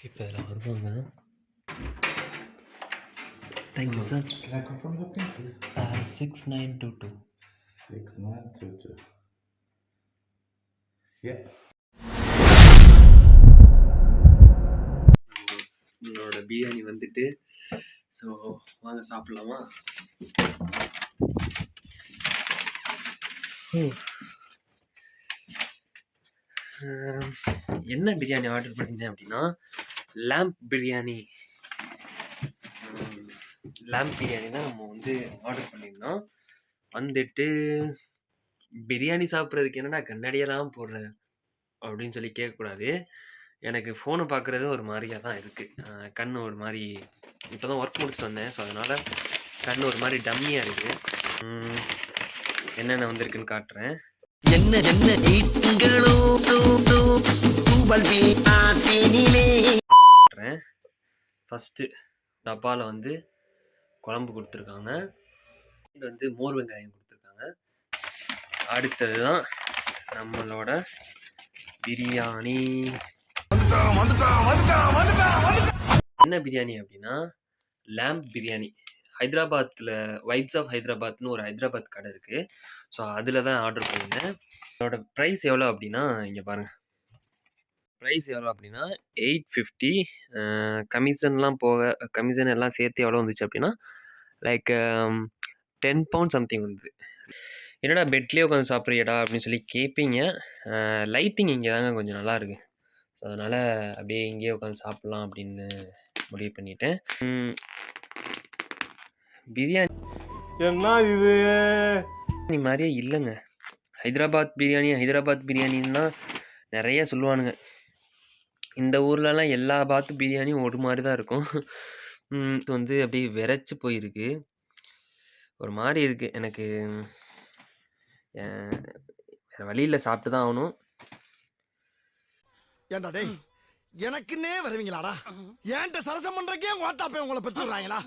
இப்போ இதில் வருவாங்க. Thank you sir. Can I confirm the PIN, please? 6922. 6922. Yeah. உங்களோட பிரியாணி வந்துட்டு, ஸோ வாங்க சாப்பிட்லாமா? என்ன பிரியாணி ஆர்டர் பண்ணியிருந்தேன் அப்படின்னா, லேம்ப் பிரியாணி தான் நம்ம வந்து ஆர்டர் பண்ணியிருந்தோம். வந்துட்டு பிரியாணி சாப்பிட்றதுக்கு என்னடா கண்ணாடியெல்லாம் போடுற அப்படின்னு சொல்லி கேட்கக்கூடாது. எனக்கு ஃபோனை பார்க்குறது ஒரு மாதிரியாக தான் இருக்குது. கண் ஒரு மாதிரி இப்போ தான் ஒர்க் முடிச்சுட்டு வந்தேன். ஸோ அதனால் கண் ஒரு மாதிரி டம்மியாக இருக்குது. என்னென்ன வந்திருக்குன்னு காட்டுறேன். ஃபஸ்ட்டு டப்பாவில் வந்து குழம்பு கொடுத்துருக்காங்க. இது வந்து மோர் வெங்காயம் கொடுத்துருக்காங்க. அடுத்தது தான் நம்மளோட பிரியாணி. என்ன பிரியாணி அப்படின்னா லேம்ப் பிரியாணி. ஹைதராபாத்தில் வைப்ஸ் ஆஃப் ஹைதராபாத்னு ஒரு ஹைதராபாத் கடை இருக்குது. ஸோ அதில் தான் ஆர்டர் பண்ணியிருந்தேன். அதோட ப்ரைஸ் எவ்வளோ அப்படின்னா இங்கே பாருங்கள். ப்ரைஸ் எவ்வளோ அப்படின்னா 850. கமிஷன்லாம் போக கமிஷன் எல்லாம் சேர்த்து எவ்வளோ வந்துச்சு அப்படின்னா லைக் 10 pounds சம்திங் வந்துது. என்னடா பெட்லேயே உட்காந்து சாப்பிட்றியடா அப்படின்னு சொல்லி கேட்பீங்க. லைட்டிங் இங்கே தாங்க கொஞ்சம் நல்லா இருக்குது. ஸோ அதனால் அப்படியே இங்கேயே உட்காந்து சாப்பிட்லாம் அப்படின்னு முடிவு பண்ணிட்டேன். பிரியாணி என்ன இது மாதிரியே இல்லைங்க. ஹைதராபாத் பிரியாணின்னா நிறைய சொல்லுவானுங்க. இந்த ஊர்லலாம் எல்லா பாத்து பிரியாணியும் ஒரு மாதிரி தான் இருக்கும். இது வந்து அப்படியே விரைச்சி போயிருக்கு. ஒரு மாதிரி இருக்குது. எனக்கு வேறு வழியில் சாப்பிட்டு தான் ஆகணும். ஏன்டா டேய் எனக்குன்னே வருவீங்களாடா? ஏன்ட்ட சரசம் பண்றக்கே ஓட்டாப்பே உங்களை பெற்றுறாங்களா?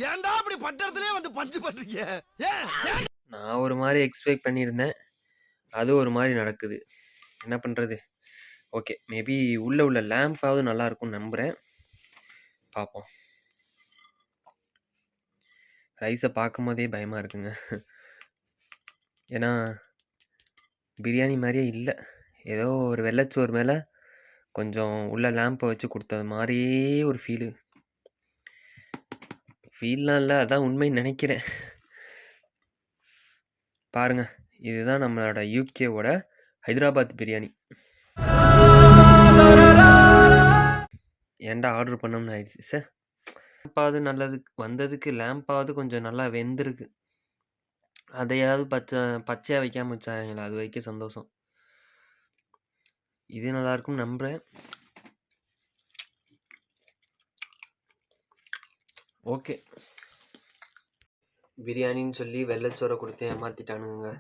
ஏன்டா அப்படி பட்டறதுலயே வந்து பஞ்சு பண்றீங்க? நான் ஒரு மாதிரி எக்ஸ்பெக்ட் பண்ணியிருந்தேன். அது ஒரு மாதிரி நடக்குது. என்ன பண்ணுறது? ஓகே, மேபி உள்ள லேம்பாவது நல்லா இருக்கும்னு நம்புகிறேன். பார்ப்போம். ரைஸை பார்க்கும் போதே பயமாக இருக்குங்க. ஏன்னா பிரியாணி மாதிரியே இல்லை. ஏதோ ஒரு வெள்ளைச்சோறு மேலே கொஞ்சம் உள்ள லேம்பை வச்சு கொடுத்தது மாதிரியே ஒரு ஃபீல்லாம் இல்லை, அதான் உண்மைன்னு நினைக்கிறேன். பாருங்கள், இதுதான் நம்மளோட யூகேவோட ஹைதராபாத் பிரியாணி. ஏன்டா ஆர்டர் பண்ணோம்னு ஆயிடுச்சு சார். லேம்பாவது நல்லது வந்ததுக்கு, லேம்பாவது கொஞ்சம் நல்லா வெந்திருக்கு. அதையாவது பச்சையாக வைக்காமல் வச்சாங்களா, அது வரைக்கும் சந்தோஷம். இது நல்லாயிருக்கும்னு நம்புகிறேன். ஓகே, பிரியாணின்னு சொல்லி வெள்ளைச்சோரை கொடுத்து ஏமாற்றிட்டானுங்க.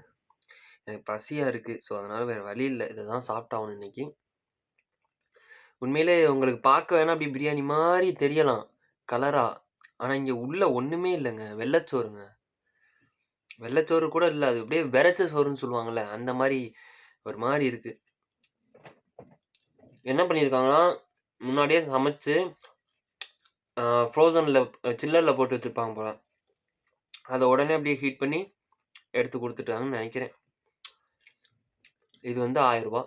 எனக்கு பசியாக இருக்குது. ஸோ அதனால் வேறு வழி இல்லை, இதை தான் சாப்பிட்டாகணும் இன்றைக்கி. உண்மையிலே உங்களுக்கு பார்க்க வேணால் அப்படி பிரியாணி மாதிரி தெரியலாம் கலராக. ஆனால் இங்கே உள்ளே ஒன்றுமே இல்லைங்க. வெள்ளைச்சோறு கூட இல்லை. அது அப்படியே விரைச்ச சோறுன்னு சொல்லுவாங்கள்ல, அந்த மாதிரி ஒரு மாதிரி இருக்குது. என்ன பண்ணியிருக்காங்கன்னா, முன்னாடியே சமைச்சு ஃப்ரோசனில் சில்லரில் போட்டு வச்சுருப்பாங்க போல். அதை உடனே அப்படியே ஹீட் பண்ணி எடுத்து கொடுத்துட்டாங்கன்னு நினைக்கிறேன். இது வந்து 1000 ரூபா.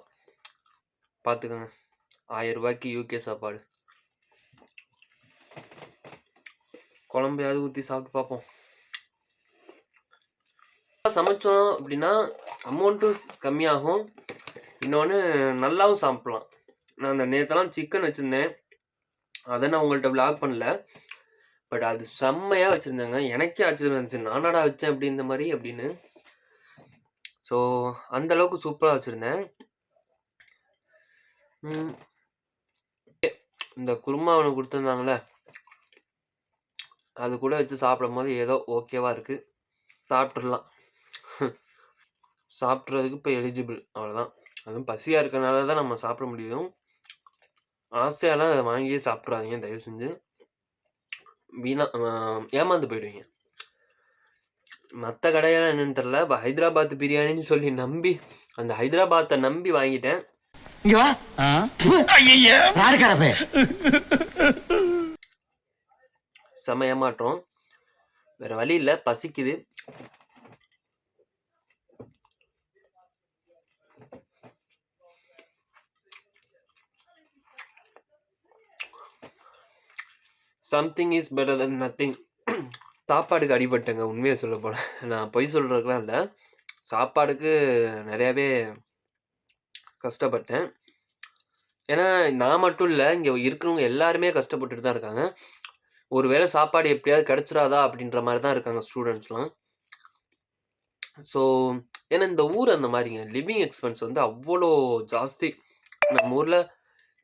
பார்த்துக்கோங்க, 1000 ரூபாய்க்கு யூகே சாப்பாடு. குழம்பையாவது ஊற்றி சாப்பிட்டு பார்ப்போம். சமைச்சோம் அப்படின்னா அமௌண்ட்டும் கம்மியாகும். இன்னொன்று நல்லாவும் சாப்பிட்லாம். நான் அந்த நேற்றெல்லாம் சிக்கன் வச்சுருந்தேன், அதை நான் உங்கள்கிட்ட விளாக் பண்ணல. பட் அது செம்மையாக வச்சுருந்தாங்க. எனக்கே ஆச்சரியம் இருந்துச்சு, நானாடா வச்சேன் அப்படி இந்த மாதிரி அப்படின்னு. ஸோ அந்தளவுக்கு சூப்பராக வச்சுருந்தேன். இந்த குருமா ஒன்று கொடுத்துருந்தாங்களே, அது கூட வச்சு சாப்பிடும் போது ஏதோ ஓகேவாக இருக்குது. சாப்பிட்றலாம். சாப்பிட்றதுக்கு இப்போ எலிஜிபிள், அவ்வளோதான். அதுவும் பசியாக இருக்கிறனால தான் நம்ம சாப்பிட முடியும். ஆசையாலாம் அதை வாங்கியே சாப்பிட்றாதீங்க தயவு செஞ்சு. ஏமாந்து போயிடுவீங்க. மற்ற கடையெல்லாம் என்னன்னு தெரில. இப்போ ஹைதராபாத் பிரியாணின்னு சொல்லி நம்பி, அந்த ஹைதராபாத்தை நம்பி வாங்கிட்டேன். இங்க வா. யாருக்காரப்பே? செம ஏமாற்றம். வேற வழி இல்லை, பசிக்குது. Something is better then nothing. சாப்பாடுக்கு அடிபட்டேங்க, உண்மையை சொல்ல போனேன். நான் பொய் சொல்கிறதுக்குலாம் இல்லை, சாப்பாடுக்கு நிறையாவே கஷ்டப்பட்டேன். ஏன்னா நான் மட்டும் இல்லை, இங்கே இருக்கிறவங்க எல்லாருமே கஷ்டப்பட்டுட்டு தான் இருக்காங்க. ஒரு வேளை சாப்பாடு எப்படியாவது கிடச்சிடாதா அப்படின்ற மாதிரி தான் இருக்காங்க ஸ்டூடெண்ட்ஸ்லாம். ஸோ ஏன்னா இந்த ஊர் அந்த மாதிரிங்க, லிவிங் எக்ஸ்பென்ஸ் வந்து அவ்வளோ ஜாஸ்தி. நம்ம ஊரில்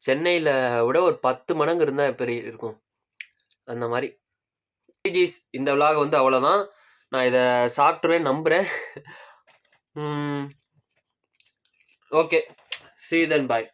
சென்னையில் விட ஒரு 10 மடங்கு இருந்தால் எப்படி இருக்கும் அந்த மாதிரி. ஜிஜிஸ், இந்த விலாக் வந்து அவ்வளோதான். நான் இதை சாப்பிட்ருவேன் நம்புகிறேன். Okay, see you then, bye.